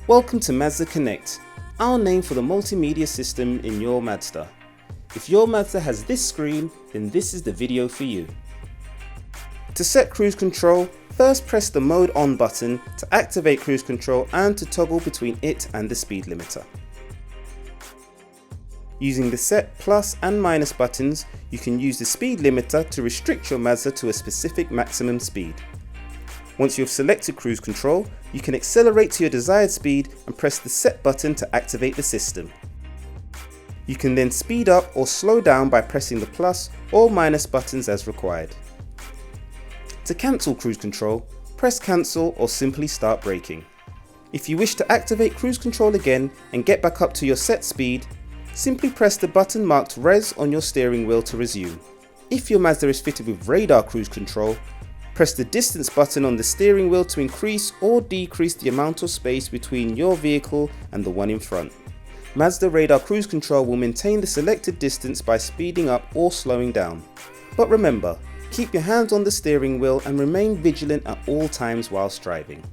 Welcome to Mazda Connect, our name for the multimedia system in your Mazda. If your Mazda has this screen, then this is the video for you. To set cruise control, first press the Mode On button to activate cruise control and to toggle between it and the speed limiter. Using the Set plus and minus buttons, you can use the speed limiter to restrict your Mazda to a specific maximum speed. Once you have selected cruise control, you can accelerate to your desired speed and press the Set button to activate the system. You can then speed up or slow down by pressing the plus or minus buttons as required. To cancel cruise control, press cancel or simply start braking. If you wish to activate cruise control again and get back up to your set speed, simply press the button marked Res on your steering wheel to resume. If your Mazda is fitted with radar cruise control, press the distance button on the steering wheel to increase or decrease the amount of space between your vehicle and the one in front. Mazda radar cruise control will maintain the selected distance by speeding up or slowing down. But remember, keep your hands on the steering wheel and remain vigilant at all times whilst driving.